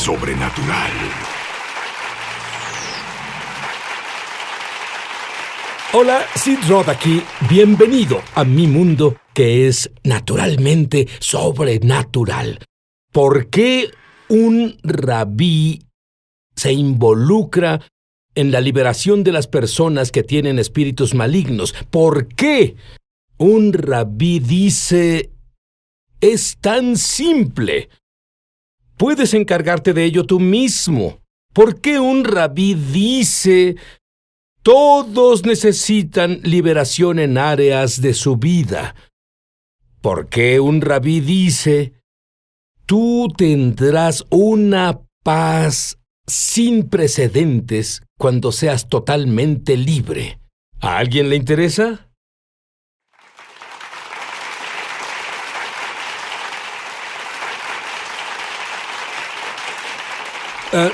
sobrenatural. Hola, Sid Roth aquí. Bienvenido a mi mundo que es naturalmente sobrenatural. ¿Por qué un rabí se involucra en la liberación de las personas que tienen espíritus malignos? ¿Por qué un rabí dice, es tan simple? Puedes encargarte de ello tú mismo. ¿Por qué un rabí dice, todos necesitan liberación en áreas de su vida? ¿Por qué un rabí dice, tú tendrás una paz sin precedentes cuando seas totalmente libre? ¿A alguien le interesa?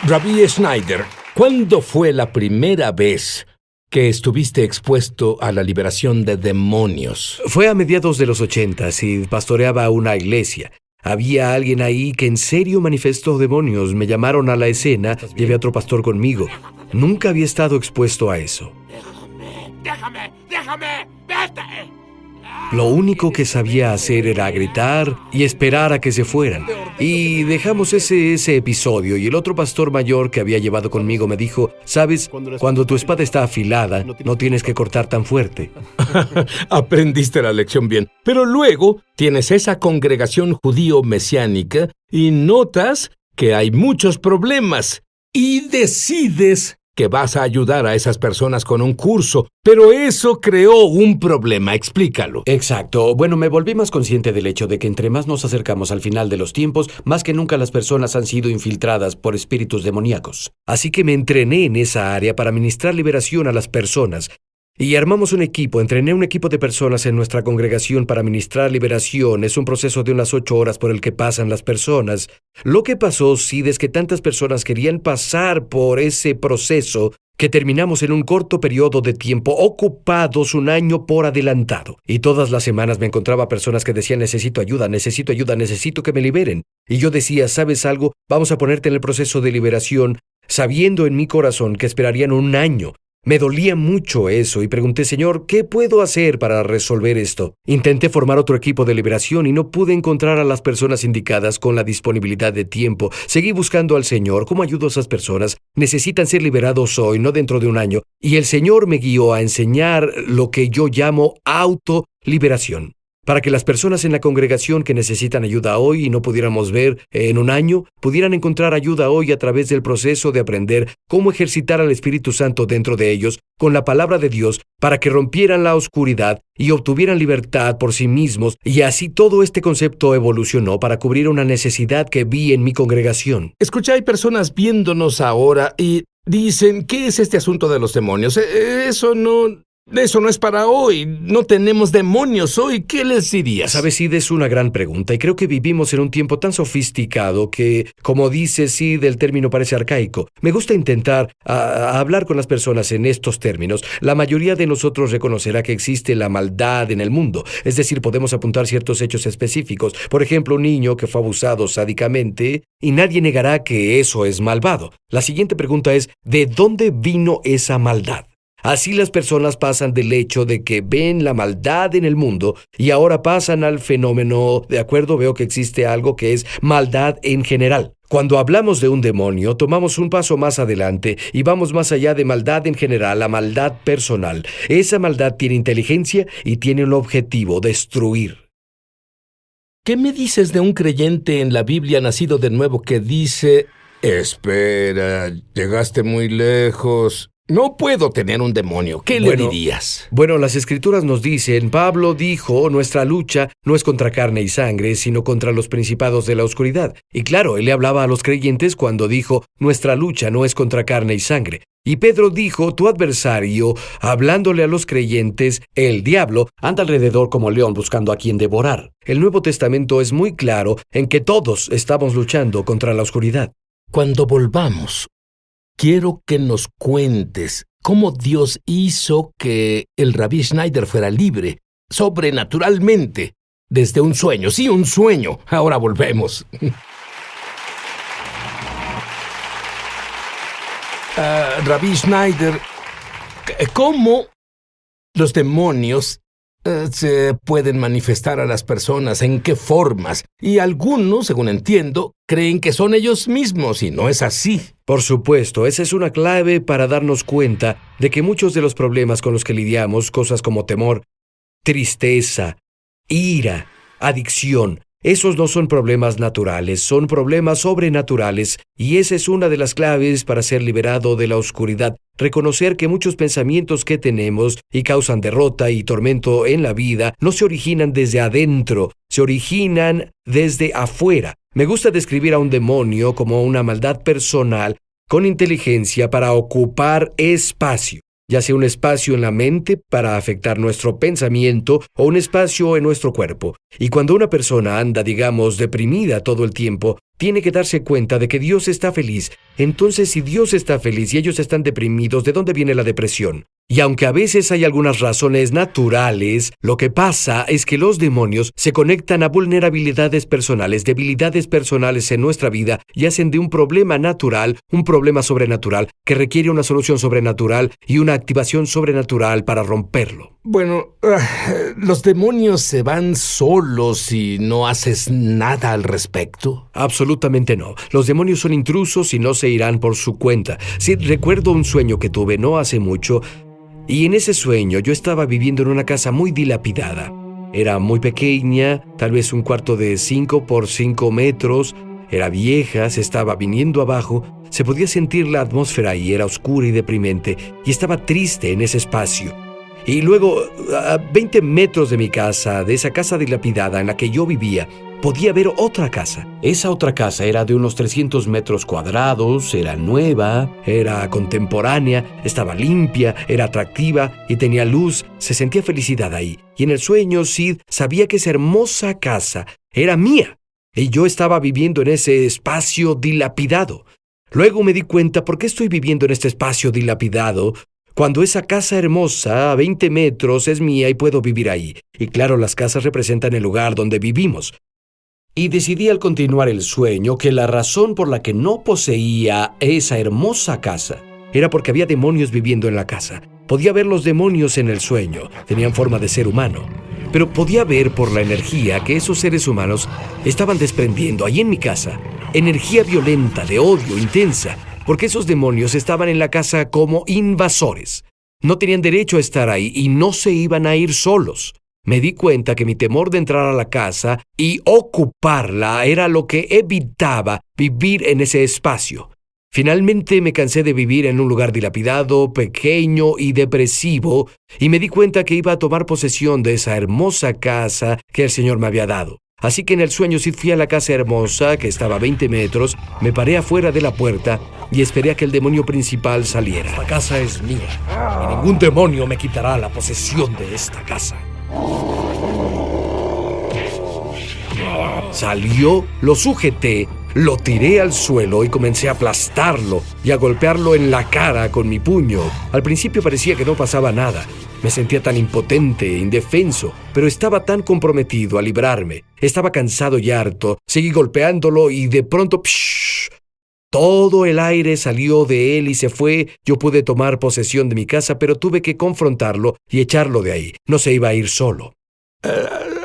Rabí Schneider, ¿cuándo fue la primera vez que estuviste expuesto a la liberación de demonios? Fue a mediados de los 80 y pastoreaba una iglesia. Había alguien ahí que en serio manifestó demonios. Me llamaron a la escena, llevé a otro pastor conmigo. Nunca había estado expuesto a eso. ¡Déjame! ¡Vete! Lo único que sabía hacer era gritar y esperar a que se fueran. Y dejamos ese episodio, y el otro pastor mayor que había llevado conmigo me dijo, ¿sabes? Cuando tu espada está afilada, no tienes que cortar tan fuerte. Aprendiste la lección bien. Pero luego tienes esa congregación judío mesiánica y notas que hay muchos problemas y decides que vas a ayudar a esas personas con un curso, pero eso creó un problema. Explícalo. Exacto. Bueno, me volví más consciente del hecho de que entre más nos acercamos al final de los tiempos, más que nunca las personas han sido infiltradas por espíritus demoníacos. Así que me entrené en esa área para ministrar liberación a las personas. Y armamos entrené un equipo de personas en nuestra congregación para ministrar liberación. Es un proceso de unas 8 horas por el que pasan las personas. Lo que pasó, Sid, es que tantas personas querían pasar por ese proceso que terminamos en un corto periodo de tiempo, ocupados un año por adelantado. Y todas las semanas me encontraba personas que decían, necesito ayuda, necesito que me liberen. Y yo decía, ¿sabes algo? Vamos a ponerte en el proceso de liberación, sabiendo en mi corazón que esperarían un año. Me dolía mucho eso y pregunté, Señor, ¿qué puedo hacer para resolver esto? Intenté formar otro equipo de liberación y no pude encontrar a las personas indicadas con la disponibilidad de tiempo. Seguí buscando al Señor. ¿Cómo ayudo a esas personas? Necesitan ser liberados hoy, no dentro de un año. Y el Señor me guió a enseñar lo que yo llamo autoliberación. Para que las personas en la congregación que necesitan ayuda hoy y no pudiéramos ver en un año, pudieran encontrar ayuda hoy a través del proceso de aprender cómo ejercitar al Espíritu Santo dentro de ellos con la palabra de Dios para que rompieran la oscuridad y obtuvieran libertad por sí mismos. Y así todo este concepto evolucionó para cubrir una necesidad que vi en mi congregación. Escucha, hay personas viéndonos ahora y dicen, ¿qué es este asunto de los demonios? Eso no es para hoy. No tenemos demonios hoy. ¿Qué les dirías? Sabes, Sid, es una gran pregunta y creo que vivimos en un tiempo tan sofisticado que, como dice Sid, el término parece arcaico. Me gusta intentar hablar con las personas en estos términos. La mayoría de nosotros reconocerá que existe la maldad en el mundo. Es decir, podemos apuntar ciertos hechos específicos. Por ejemplo, un niño que fue abusado sádicamente y nadie negará que eso es malvado. La siguiente pregunta es, ¿de dónde vino esa maldad? Así las personas pasan del hecho de que ven la maldad en el mundo y ahora pasan al fenómeno, ¿de acuerdo? Veo que existe algo que es maldad en general. Cuando hablamos de un demonio, tomamos un paso más adelante y vamos más allá de maldad en general a maldad personal. Esa maldad tiene inteligencia y tiene un objetivo, destruir. ¿Qué me dices de un creyente en la Biblia nacido de nuevo que dice, espera, llegaste muy lejos? No puedo tener un demonio. ¿Qué le dirías? Bueno, las Escrituras nos dicen, Pablo dijo, nuestra lucha no es contra carne y sangre, sino contra los principados de la oscuridad. Y claro, él le hablaba a los creyentes cuando dijo, nuestra lucha no es contra carne y sangre. Y Pedro dijo, tu adversario, hablándole a los creyentes, el diablo, anda alrededor como león buscando a quien devorar. El Nuevo Testamento es muy claro en que todos estamos luchando contra la oscuridad. Cuando volvamos, quiero que nos cuentes cómo Dios hizo que el Rabí Schneider fuera libre, sobrenaturalmente, desde un sueño. Sí, un sueño. Ahora volvemos. Rabbi Schneider, ¿cómo los demonios se pueden manifestar a las personas? ¿En qué formas? Y algunos, según entiendo, creen que son ellos mismos y no es así. Por supuesto, esa es una clave para darnos cuenta de que muchos de los problemas con los que lidiamos, cosas como temor, tristeza, ira, adicción, esos no son problemas naturales, son problemas sobrenaturales, y esa es una de las claves para ser liberado de la oscuridad. Reconocer que muchos pensamientos que tenemos y causan derrota y tormento en la vida no se originan desde adentro, se originan desde afuera. Me gusta describir a un demonio como una maldad personal con inteligencia para ocupar espacio, ya sea un espacio en la mente para afectar nuestro pensamiento o un espacio en nuestro cuerpo. Y cuando una persona anda, digamos, deprimida todo el tiempo, tiene que darse cuenta de que Dios está feliz. Entonces, si Dios está feliz y ellos están deprimidos, ¿de dónde viene la depresión? Y aunque a veces hay algunas razones naturales, lo que pasa es que los demonios se conectan a vulnerabilidades personales, debilidades personales en nuestra vida y hacen de un problema natural un problema sobrenatural que requiere una solución sobrenatural y una activación sobrenatural para romperlo. Bueno, ¿los demonios se van solos si no haces nada al respecto? Absolutamente no. Los demonios son intrusos y no se irán por su cuenta. Sí, recuerdo un sueño que tuve no hace mucho, y en ese sueño yo estaba viviendo en una casa muy dilapidada. Era muy pequeña, tal vez un cuarto de 5 por 5 metros. Era vieja, se estaba viniendo abajo. Se podía sentir la atmósfera y era oscura y deprimente. Y estaba triste en ese espacio. Y luego, a 20 metros de mi casa, de esa casa dilapidada en la que yo vivía, podía ver otra casa. Esa otra casa era de unos 300 metros cuadrados, era nueva, era contemporánea, estaba limpia, era atractiva y tenía luz. Se sentía felicidad ahí. Y en el sueño, Sid sabía que esa hermosa casa era mía. Y yo estaba viviendo en ese espacio dilapidado. Luego me di cuenta por qué estoy viviendo en este espacio dilapidado, cuando esa casa hermosa a 20 metros es mía y puedo vivir ahí. Y claro, las casas representan el lugar donde vivimos. Y decidí al continuar el sueño que la razón por la que no poseía esa hermosa casa era porque había demonios viviendo en la casa. Podía ver los demonios en el sueño, tenían forma de ser humano. Pero podía ver por la energía que esos seres humanos estaban desprendiendo ahí en mi casa. Energía violenta, de odio, intensa. Porque esos demonios estaban en la casa como invasores. No tenían derecho a estar ahí y no se iban a ir solos. Me di cuenta que mi temor de entrar a la casa y ocuparla era lo que evitaba vivir en ese espacio. Finalmente me cansé de vivir en un lugar dilapidado, pequeño y depresivo, y me di cuenta que iba a tomar posesión de esa hermosa casa que el Señor me había dado. Así que en el sueño sí fui a la casa hermosa, que estaba a 20 metros, me paré afuera de la puerta y esperé a que el demonio principal saliera. Esta casa es mía, y ningún demonio me quitará la posesión de esta casa. Salió, lo sujeté, lo tiré al suelo y comencé a aplastarlo y a golpearlo en la cara con mi puño. Al principio parecía que no pasaba nada. Me sentía tan impotente, indefenso, pero estaba tan comprometido a librarme. Estaba cansado y harto. Seguí golpeándolo y de pronto, todo el aire salió de él y se fue. Yo pude tomar posesión de mi casa, pero tuve que confrontarlo y echarlo de ahí. No se iba a ir solo.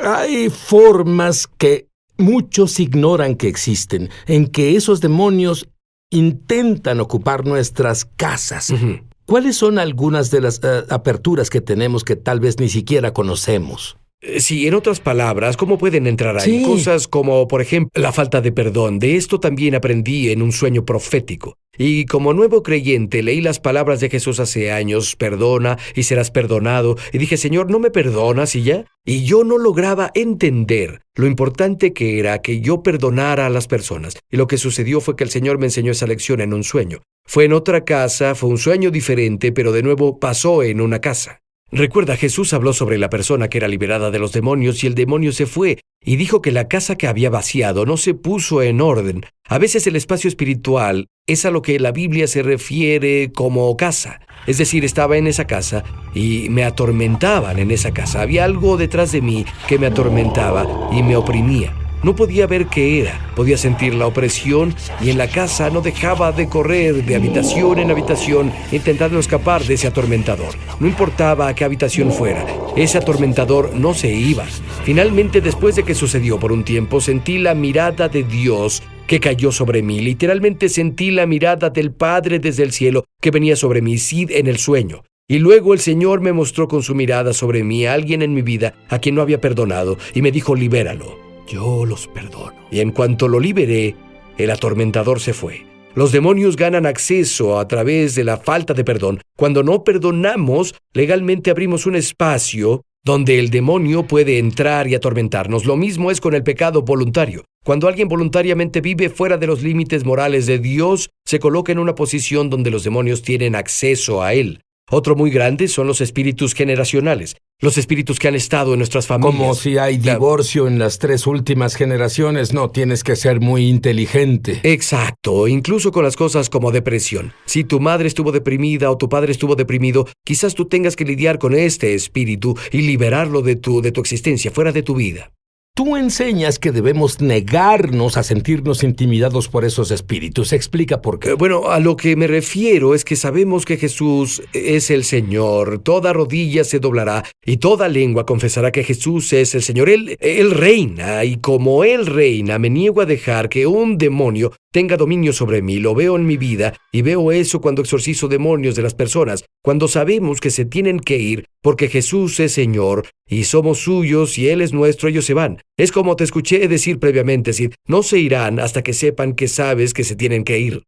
Hay formas que muchos ignoran que existen, en que esos demonios intentan ocupar nuestras casas. Uh-huh. ¿Cuáles son algunas de las aperturas que tenemos que tal vez ni siquiera conocemos? Sí, en otras palabras, ¿cómo pueden entrar ahí? Sí. Cosas como, por ejemplo, la falta de perdón. De esto también aprendí en un sueño profético. Y como nuevo creyente, leí las palabras de Jesús hace años: perdona y serás perdonado. Y dije, Señor, ¿no me perdonas y ya? Y yo no lograba entender lo importante que era que yo perdonara a las personas. Y lo que sucedió fue que el Señor me enseñó esa lección en un sueño. Fue en otra casa, fue un sueño diferente, pero de nuevo pasó en una casa. Recuerda, Jesús habló sobre la persona que era liberada de los demonios y el demonio se fue, y dijo que la casa que había vaciado no se puso en orden. A veces el espacio espiritual es a lo que la Biblia se refiere como casa. Es decir, estaba en esa casa y me atormentaban en esa casa. Había algo detrás de mí que me atormentaba y me oprimía. No podía ver qué era, podía sentir la opresión y en la casa no dejaba de correr de habitación en habitación intentando escapar de ese atormentador. No importaba a qué habitación fuera, ese atormentador no se iba. Finalmente, después de que sucedió por un tiempo, sentí la mirada de Dios que cayó sobre mí. Literalmente sentí la mirada del Padre desde el cielo que venía sobre mí, Sid, en el sueño. Y luego el Señor me mostró con su mirada sobre mí a alguien en mi vida a quien no había perdonado y me dijo: libéralo, yo los perdono. Y en cuanto lo liberé, el atormentador se fue. Los demonios ganan acceso a través de la falta de perdón. Cuando no perdonamos, legalmente abrimos un espacio donde el demonio puede entrar y atormentarnos. Lo mismo es con el pecado voluntario. Cuando alguien voluntariamente vive fuera de los límites morales de Dios, se coloca en una posición donde los demonios tienen acceso a él. Otro muy grande son los espíritus generacionales, los espíritus que han estado en nuestras familias. Como si hay divorcio en las 3 últimas generaciones, no tienes que ser muy inteligente. Exacto, incluso con las cosas como depresión. Si tu madre estuvo deprimida o tu padre estuvo deprimido, quizás tú tengas que lidiar con este espíritu y liberarlo de tu existencia, fuera de tu vida. Tú enseñas que debemos negarnos a sentirnos intimidados por esos espíritus. Explica por qué. Bueno, a lo que me refiero es que sabemos que Jesús es el Señor. Toda rodilla se doblará y toda lengua confesará que Jesús es el Señor. Él reina, y como Él reina, me niego a dejar que un demonio tenga dominio sobre mí. Lo veo en mi vida y veo eso cuando exorcizo demonios de las personas, cuando sabemos que se tienen que ir porque Jesús es Señor y somos suyos y Él es nuestro, ellos se van. Es como te escuché decir previamente, Sid, no se irán hasta que sepan que sabes que se tienen que ir.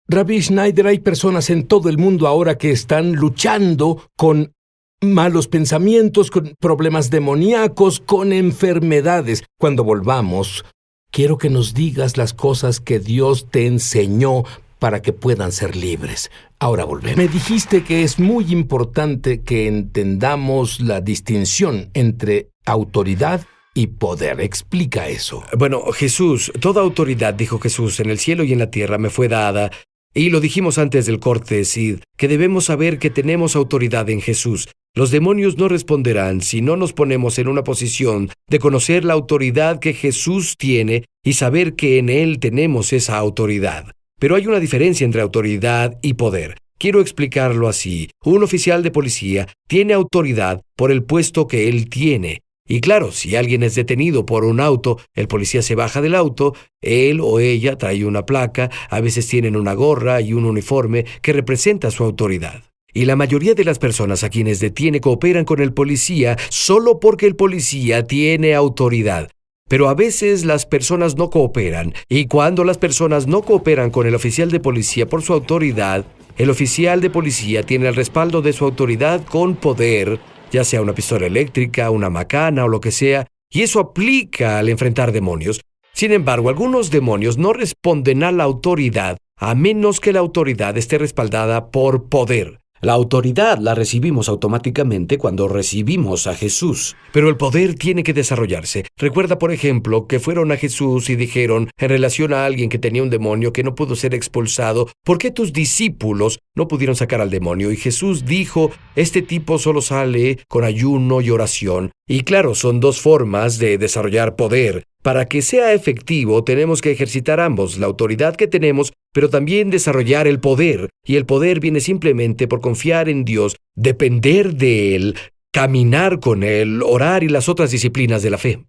Rabbi Schneider, hay personas en todo el mundo ahora que están luchando con malos pensamientos, con problemas demoníacos, con enfermedades. Cuando volvamos, quiero que nos digas las cosas que Dios te enseñó para que puedan ser libres. Ahora volvemos. Me dijiste que es muy importante que entendamos la distinción entre autoridad y poder. Explica eso. Bueno, Jesús, toda autoridad, dijo Jesús, en el cielo y en la tierra me fue dada. Y lo dijimos antes del corte, Sid, que debemos saber que tenemos autoridad en Jesús. Los demonios no responderán si no nos ponemos en una posición de conocer la autoridad que Jesús tiene y saber que en Él tenemos esa autoridad. Pero hay una diferencia entre autoridad y poder. Quiero explicarlo así. Un oficial de policía tiene autoridad por el puesto que él tiene. Y claro, si alguien es detenido por un auto, el policía se baja del auto, él o ella trae una placa, a veces tienen una gorra y un uniforme que representa su autoridad. Y la mayoría de las personas a quienes detiene cooperan con el policía solo porque el policía tiene autoridad. Pero a veces las personas no cooperan, y cuando las personas no cooperan con el oficial de policía por su autoridad, el oficial de policía tiene el respaldo de su autoridad con poder, ya sea una pistola eléctrica, una macana o lo que sea, y eso aplica al enfrentar demonios. Sin embargo, algunos demonios no responden a la autoridad a menos que la autoridad esté respaldada por poder. La autoridad la recibimos automáticamente cuando recibimos a Jesús, pero el poder tiene que desarrollarse. Recuerda, por ejemplo, que fueron a Jesús y dijeron, en relación a alguien que tenía un demonio que no pudo ser expulsado, ¿por qué tus discípulos no pudieron sacar al demonio? Y Jesús dijo, este tipo solo sale con ayuno y oración. Y claro, son dos formas de desarrollar poder. Para que sea efectivo, tenemos que ejercitar ambos, la autoridad que tenemos, pero también desarrollar el poder. Y el poder viene simplemente por confiar en Dios, depender de Él, caminar con Él, orar y las otras disciplinas de la fe.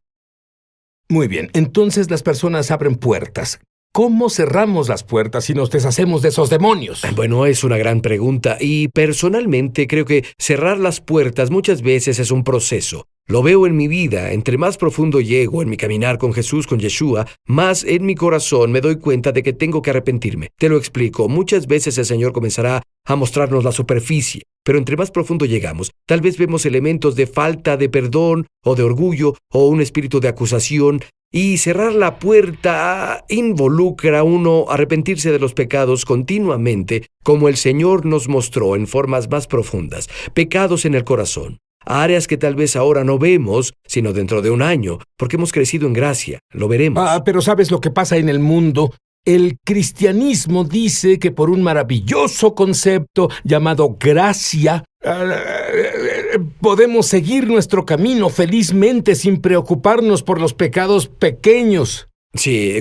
Muy bien, entonces las personas abren puertas. ¿Cómo cerramos las puertas y nos deshacemos de esos demonios? Bueno, es una gran pregunta y personalmente creo que cerrar las puertas muchas veces es un proceso. Lo veo en mi vida, entre más profundo llego en mi caminar con Jesús, con Yeshua, más en mi corazón me doy cuenta de que tengo que arrepentirme. Te lo explico, muchas veces el Señor comenzará a mostrarnos la superficie, pero entre más profundo llegamos, tal vez vemos elementos de falta de perdón o de orgullo o un espíritu de acusación, y cerrar la puerta involucra a uno arrepentirse de los pecados continuamente, como el Señor nos mostró en formas más profundas, pecados en el corazón. Áreas que tal vez ahora no vemos, sino dentro de un año, porque hemos crecido en gracia. Lo veremos. Pero ¿sabes lo que pasa en el mundo? El cristianismo dice que por un maravilloso concepto llamado gracia, podemos seguir nuestro camino felizmente sin preocuparnos por los pecados pequeños. Sí,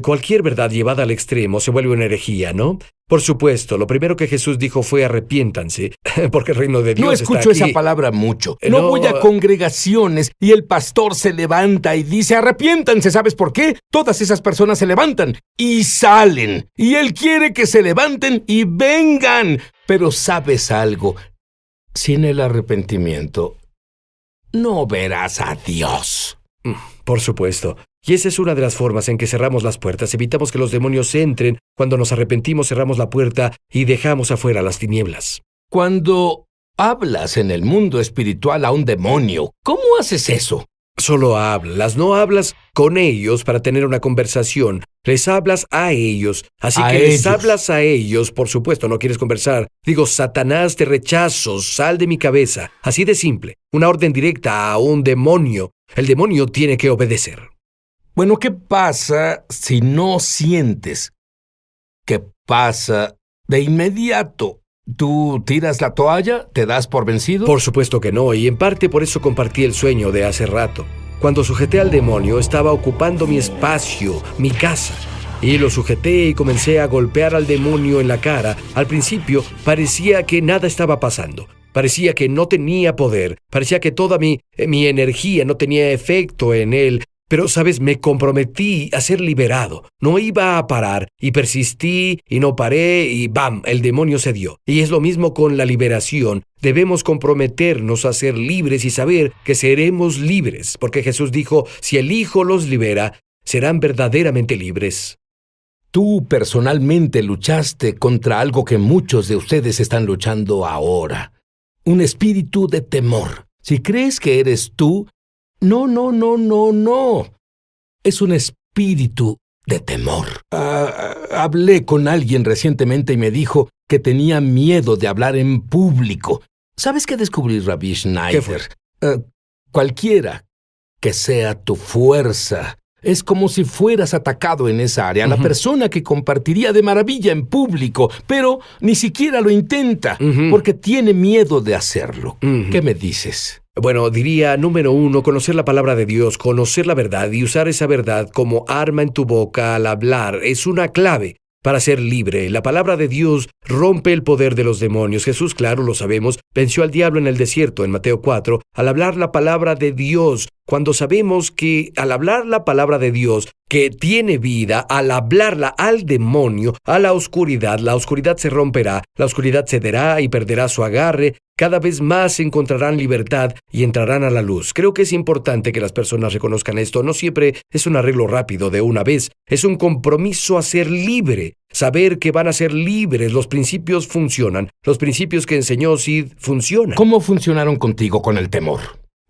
cualquier verdad llevada al extremo se vuelve una herejía, ¿no? Por supuesto, lo primero que Jesús dijo fue arrepiéntanse, porque el reino de Dios No está escucho aquí. esa palabra mucho. No No. voy a congregaciones y el pastor se levanta y dice arrepiéntanse. ¿Sabes por qué? Todas esas personas se levantan y salen. Y él quiere que se levanten y vengan. Pero ¿sabes algo? Sin el arrepentimiento, no verás a Dios. Por supuesto. Y esa es una de las formas en que cerramos las puertas. Evitamos que los demonios entren. Cuando nos arrepentimos, cerramos la puerta y dejamos afuera las tinieblas. Cuando hablas en el mundo espiritual a un demonio, ¿cómo haces eso? Solo hablas, no hablas con ellos para tener una conversación. Les hablas a ellos. Así A que les ellos. hablas a ellos, por supuesto, no quieres conversar. Digo, Satanás, te rechazo, sal de mi cabeza. Así de simple. Una orden directa a un demonio. El demonio tiene que obedecer. Bueno, ¿qué pasa si no sientes? ¿Qué pasa de inmediato? ¿Tú tiras la toalla? ¿Te das por vencido? Por supuesto que no, y en parte por eso compartí el sueño de hace rato. Cuando sujeté al demonio, estaba ocupando mi espacio, mi casa. Y lo sujeté y comencé a golpear al demonio en la cara. Al principio parecía que nada estaba pasando. Parecía que no tenía poder. Parecía que toda mi energía no tenía efecto en él. Pero, ¿sabes? Me comprometí a ser liberado. No iba a parar. Y persistí y no paré y ¡bam! El demonio cedió. Y es lo mismo con la liberación. Debemos comprometernos a ser libres y saber que seremos libres. Porque Jesús dijo, si el Hijo los libera, serán verdaderamente libres. Tú personalmente luchaste contra algo que muchos de ustedes están luchando ahora. Un espíritu de temor. Si crees que eres tú, no. Es un espíritu de temor. Hablé con alguien recientemente y me dijo que tenía miedo de hablar en público. ¿Sabes qué descubrí, Rabbi Schneider? ¿Qué fue? Cualquiera que sea tu fuerza, es como si fueras atacado en esa área. La persona que compartiría de maravilla en público, pero ni siquiera lo intenta, porque tiene miedo de hacerlo. ¿Qué me dices? Bueno, diría, número 1, conocer la palabra de Dios, conocer la verdad y usar esa verdad como arma en tu boca al hablar es una clave para ser libre. La palabra de Dios rompe el poder de los demonios. Jesús, claro, lo sabemos, venció al diablo en el desierto, en Mateo 4, al hablar la palabra de Dios. Cuando sabemos que al hablar la palabra de Dios, que tiene vida, al hablarla al demonio, a la oscuridad se romperá, la oscuridad cederá y perderá su agarre. Cada vez más encontrarán libertad y entrarán a la luz. Creo que es importante que las personas reconozcan esto. No siempre es un arreglo rápido de una vez. Es un compromiso a ser libre. Saber que van a ser libres. Los principios funcionan. Los principios que enseñó Sid funcionan. ¿Cómo funcionaron contigo con el temor?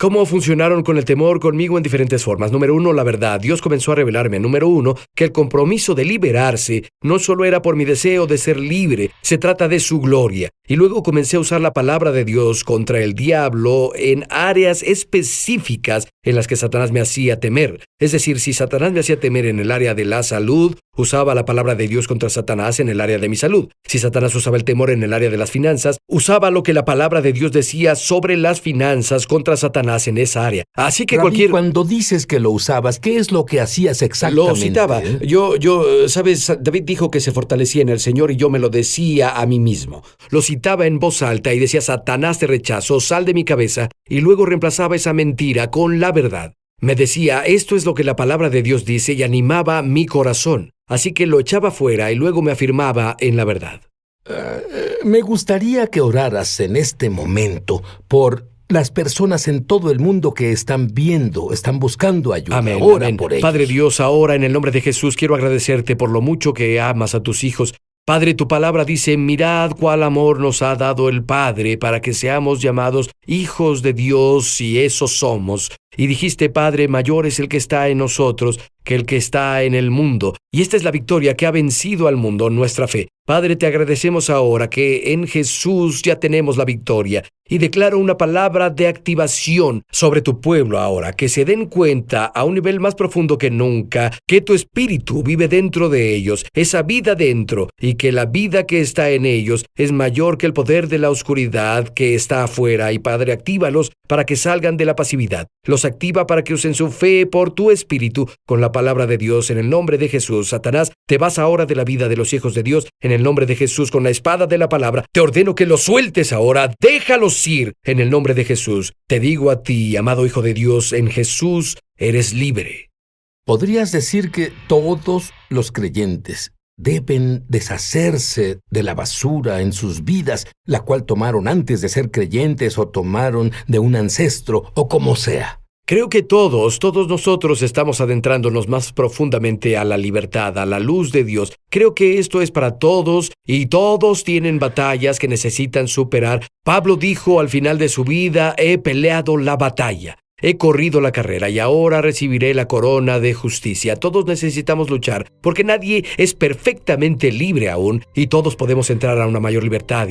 ¿Cómo funcionaron con el temor conmigo en diferentes formas? Número 1, la verdad. Dios comenzó a revelarme, número 1, que el compromiso de liberarse no solo era por mi deseo de ser libre, se trata de su gloria. Y luego comencé a usar la palabra de Dios contra el diablo en áreas específicas en las que Satanás me hacía temer. Es decir, si Satanás me hacía temer en el área de la salud, usaba la palabra de Dios contra Satanás en el área de mi salud. Si Satanás usaba el temor en el área de las finanzas, usaba lo que la palabra de Dios decía sobre las finanzas contra Satanás en esa área. Así que Rabí, cuando dices que lo usabas, ¿qué es lo que hacías exactamente? Lo citaba. ¿Sabes? David dijo que se fortalecía en el Señor y yo me lo decía a mí mismo. Lo citaba en voz alta y decía, Satanás te rechazo, sal de mi cabeza, y luego reemplazaba esa mentira con la verdad. Me decía, esto es lo que la palabra de Dios dice y animaba mi corazón. Así que lo echaba fuera y luego me afirmaba en la verdad. Me gustaría que oraras en este momento por las personas en todo el mundo que están buscando ayuda. Amén, Ora amén. por ellos. Padre Dios, ahora en el nombre de Jesús quiero agradecerte por lo mucho que amas a tus hijos. Padre, tu palabra dice, mirad cuál amor nos ha dado el Padre para que seamos llamados hijos de Dios y eso somos. Y dijiste, Padre, mayor es el que está en nosotros que el que está en el mundo. Y esta es la victoria que ha vencido al mundo, nuestra fe. Padre, te agradecemos ahora que en Jesús ya tenemos la victoria. Y declaro una palabra de activación sobre tu pueblo ahora, que se den cuenta a un nivel más profundo que nunca, que tu espíritu vive dentro de ellos, esa vida dentro, y que la vida que está en ellos es mayor que el poder de la oscuridad que está afuera. Y Padre, actívalos para que salgan de la pasividad. Los activa para que usen su fe por tu espíritu con la palabra de Dios en el nombre de Jesús. Satanás, te vas ahora de la vida de los hijos de Dios en el nombre de Jesús con la espada de la palabra. Te ordeno que los sueltes ahora, déjalos ir en el nombre de Jesús. Te digo a ti, amado hijo de Dios, en Jesús eres libre. ¿Podrías decir que todos los creyentes deben deshacerse de la basura en sus vidas, la cual tomaron antes de ser creyentes o tomaron de un ancestro o como sea? Creo que todos nosotros estamos adentrándonos más profundamente a la libertad, a la luz de Dios. Creo que esto es para todos y todos tienen batallas que necesitan superar. Pablo dijo al final de su vida, he peleado la batalla. He corrido la carrera y ahora recibiré la corona de justicia. Todos necesitamos luchar porque nadie es perfectamente libre aún y todos podemos entrar a una mayor libertad.